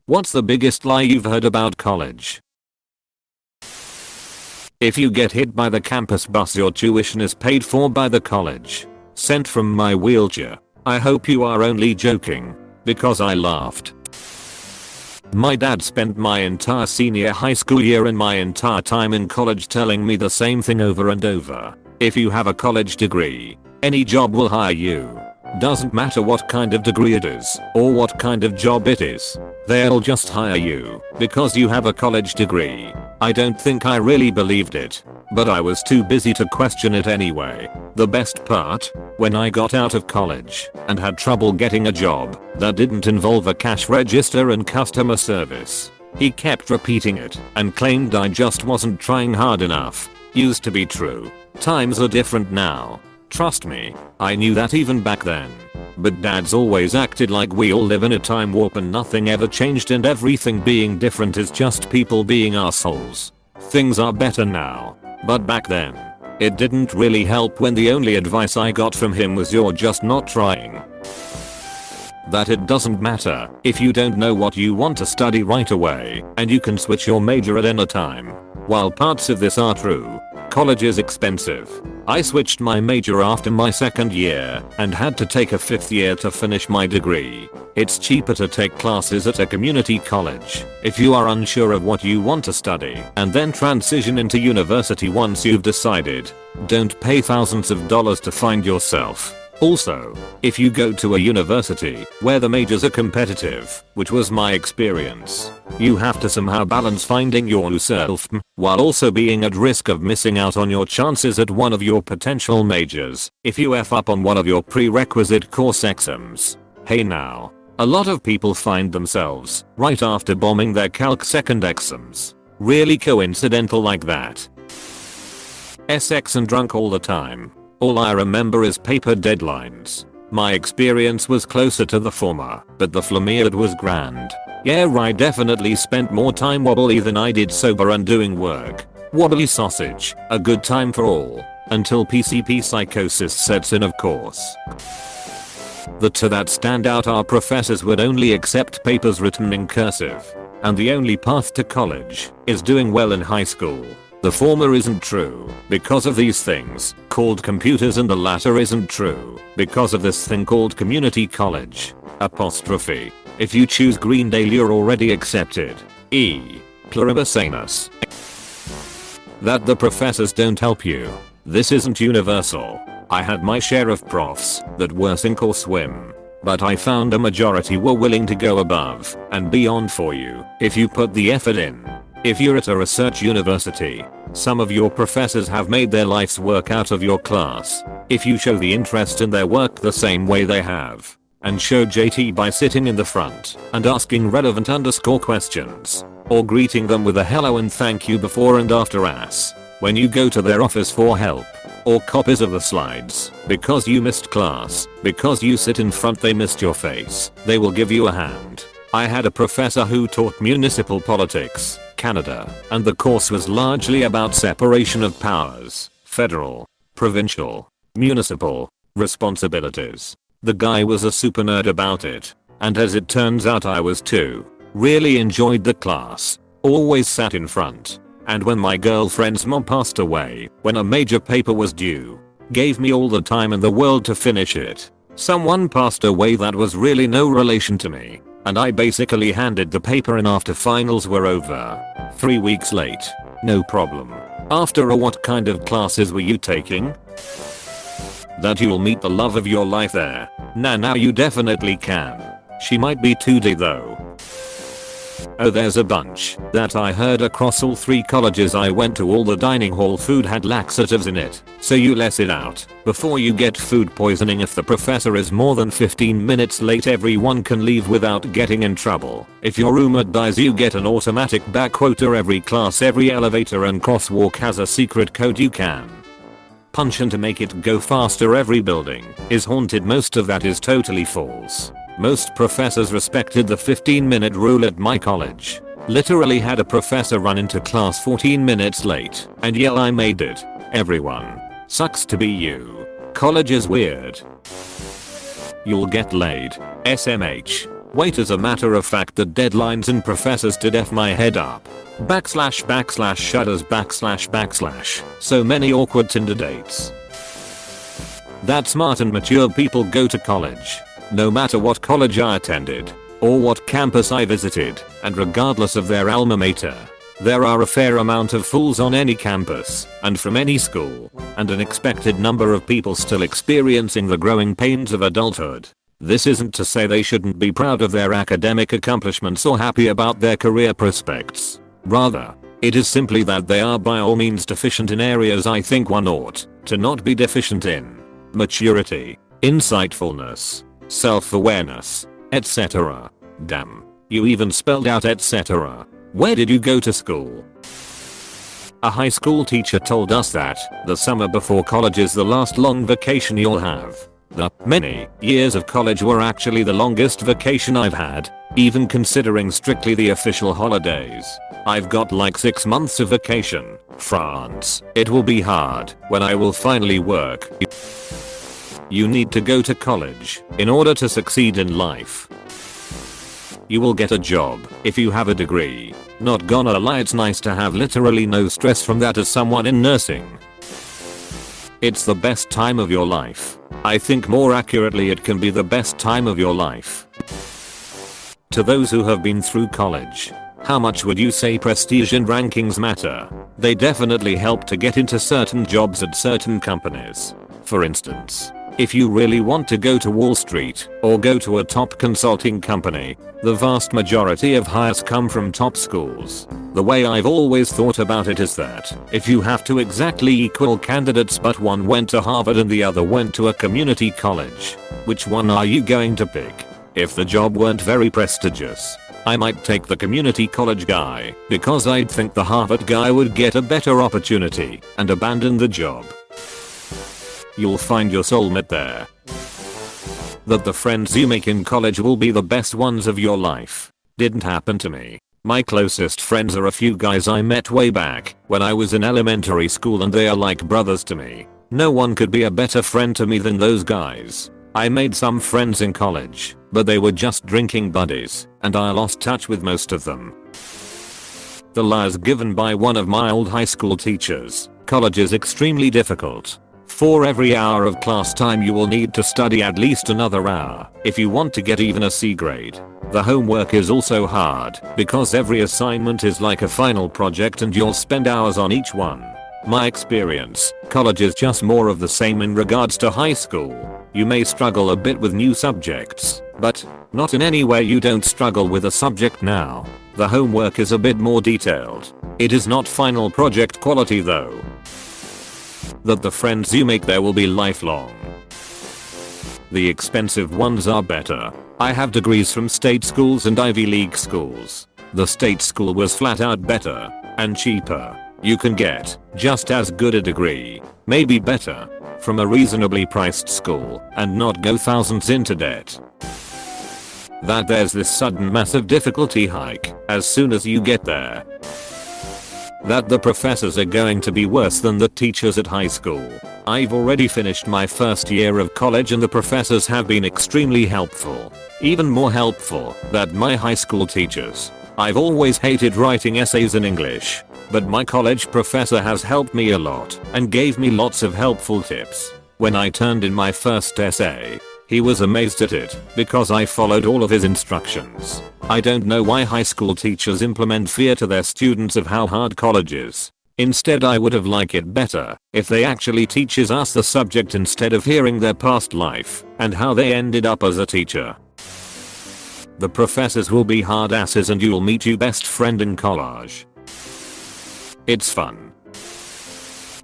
What's the biggest lie you've heard about college? If you get hit by the campus bus, your tuition is paid for by the college. Sent from my wheelchair. I hope you are only joking. Because I laughed. My dad spent my entire senior high school year and my entire time in college telling me the same thing over and over. If you have a college degree, any job will hire you. Doesn't matter what kind of degree it is or what kind of job it is. They'll just hire you because you have a college degree. I don't think I really believed it, but I was too busy to question it anyway. The best part? When I got out of college and had trouble getting a job that didn't involve a cash register and customer service, he kept repeating it and claimed I just wasn't trying hard enough. Used to be true. Times are different now. Trust me, I knew that even back then. But dad's always acted like we all live in a time warp and nothing ever changed and everything being different is just people being assholes. Things are better now. But back then, it didn't really help when the only advice I got from him was you're just not trying. That it doesn't matter if you don't know what you want to study right away and you can switch your major at any time. While parts of this are true, college is expensive. I switched my major after my second year and had to take a fifth year to finish my degree. It's cheaper to take classes at a community college if you are unsure of what you want to study and then transition into university once you've decided. Don't pay thousands of dollars to find yourself. Also, if you go to a university where the majors are competitive, which was my experience, you have to somehow balance finding yourself while also being at risk of missing out on your chances at one of your potential majors if you F up on one of your prerequisite course exams. Hey now, a lot of people find themselves right after bombing their Calc second exams. Really coincidental like that. SX and drunk all the time. All I remember is paper deadlines. My experience was closer to the former, but the flammead was grand. Yeah, I definitely spent more time wobbly than I did sober and doing work. Wobbly sausage, a good time for all. Until PCP psychosis sets in, of course. The two that stand out are professors would only accept papers written in cursive. And the only path to college is doing well in high school. The former isn't true because of these things called computers and the latter isn't true because of this thing called community college. Apostrophe. If you choose Greendale you're already accepted. Pluribus anus. That the professors don't help you. This isn't universal. I had my share of profs that were sink or swim. But I found a majority were willing to go above and beyond for you if you put the effort in. If you're at a research university, some of your professors have made their life's work out of your class. If you show the interest in their work the same way they have, and show JT by sitting in the front and asking relevant questions, or greeting them with a hello and thank you before and after ass, when you go to their office for help, or copies of the slides, because you missed class, because you sit in front they missed your face, they will give you a hand. I had a professor who taught municipal politics, Canada, and the course was largely about separation of powers, federal, provincial, municipal, responsibilities. The guy was a super nerd about it, and as it turns out I was too. Really enjoyed the class, always sat in front, and when my girlfriend's mom passed away, when a major paper was due, gave me all the time in the world to finish it. Someone passed away that was really no relation to me. And I basically handed the paper in after finals were over. 3 weeks late. No problem. After what kind of classes were you taking? That you'll meet the love of your life there. Nah, now you definitely can. She might be 2D though. Oh, there's a bunch that I heard across all 3 colleges I went to. All the dining hall food had laxatives in it, so you less it out before you get food poisoning. If the professor is more than 15 minutes late everyone can leave without getting in trouble. If your roommate dies you get an automatic backquota. Every class, every elevator and crosswalk has a secret code you can punch in to make it go faster. Every building is haunted. Most of that is totally false. Most professors respected the 15-minute rule at my college. Literally had a professor run into class 14 minutes late and yell I made it. Everyone. Sucks to be you. College is weird. You'll get laid. SMH. Wait, as a matter of fact, the deadlines and professors did F my head up. Shudders / so many awkward Tinder dates. That smart and mature people go to college. No matter what college I attended, or what campus I visited, and regardless of their alma mater. There are a fair amount of fools on any campus, and from any school, and an expected number of people still experiencing the growing pains of adulthood. This isn't to say they shouldn't be proud of their academic accomplishments or happy about their career prospects. Rather, it is simply that they are by all means deficient in areas I think one ought to not be deficient in. Maturity, insightfulness, self-awareness, etc. Damn, you even spelled out etc. Where did you go to school? A high school teacher told us that the summer before college is the last long vacation you'll have. The many years of college were actually the longest vacation I've had, even considering strictly the official holidays. I've got like 6 months of vacation. France. It will be hard when I will finally work. You need to go to college in order to succeed in life. You will get a job if you have a degree. Not gonna lie, it's nice to have literally no stress from that as someone in nursing. It's the best time of your life. I think more accurately it can be the best time of your life. To those who have been through college, how much would you say prestige and rankings matter? They definitely help to get into certain jobs at certain companies. For instance, if you really want to go to Wall Street or go to a top consulting company, the vast majority of hires come from top schools. The way I've always thought about it is that if you have two exactly equal candidates but one went to Harvard and the other went to a community college, which one are you going to pick? If the job weren't very prestigious, I might take the community college guy because I'd think the Harvard guy would get a better opportunity and abandon the job. You'll find your soulmate there. That the friends you make in college will be the best ones of your life didn't happen to me. My closest friends are a few guys I met way back when I was in elementary school, and they are like brothers to me. No one could be a better friend to me than those guys. I made some friends in college, but they were just drinking buddies, and I lost touch with most of them. The lies given by one of my old high school teachers: college is extremely difficult. For every hour of class time you will need to study at least another hour if you want to get even a C grade. The homework is also hard because every assignment is like a final project and you'll spend hours on each one. My experience, college is just more of the same in regards to high school. You may struggle a bit with new subjects, but not in any way you don't struggle with a subject now. The homework is a bit more detailed. It is not final project quality though. That the friends you make there will be lifelong. The expensive ones are better. I have degrees from state schools and Ivy League schools. The state school was flat out better and cheaper. You can get just as good a degree, maybe better, from a reasonably priced school and not go thousands into debt. That there's this sudden massive difficulty hike as soon as you get there. That the professors are going to be worse than the teachers at high school. I've already finished my first year of college and the professors have been extremely helpful. Even more helpful than my high school teachers. I've always hated writing essays in English, but my college professor has helped me a lot and gave me lots of helpful tips. When I turned in my first essay, he was amazed at it because I followed all of his instructions. I don't know why high school teachers implement fear to their students of how hard college is. Instead, I would have liked it better if they actually teaches us the subject instead of hearing their past life and how they ended up as a teacher. The professors will be hard asses and you'll meet your best friend in college. It's fun.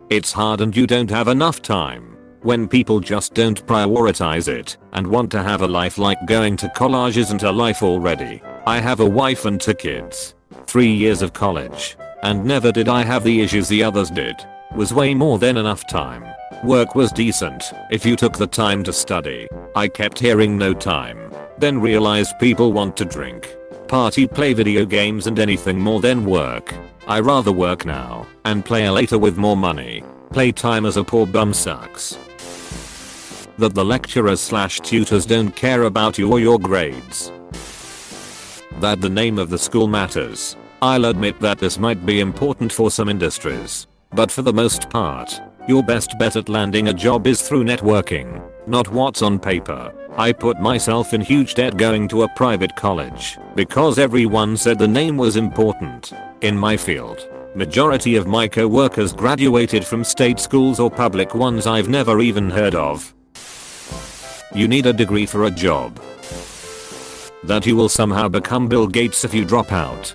It's hard and you don't have enough time. When people just don't prioritize it and want to have a life like going to college isn't a life already. I have a wife and 2 kids. 3 years of college. And never did I have the issues the others did. Was way more than enough time. Work was decent if you took the time to study. I kept hearing no time. Then realized people want to drink, party, play video games and anything more than work. I rather work now and play later with more money. Playtime as a poor bum sucks. That the lecturers/tutors don't care about you or your grades. that the name of the school matters. I'll admit that this might be important for some industries, but for the most part, your best bet at landing a job is through networking, not what's on paper. I put myself in huge debt going to a private college because everyone said the name was important. In my field, majority of my co-workers graduated from state schools or public ones I've never even heard of. You need a degree for a job. That you will somehow become Bill Gates if you drop out.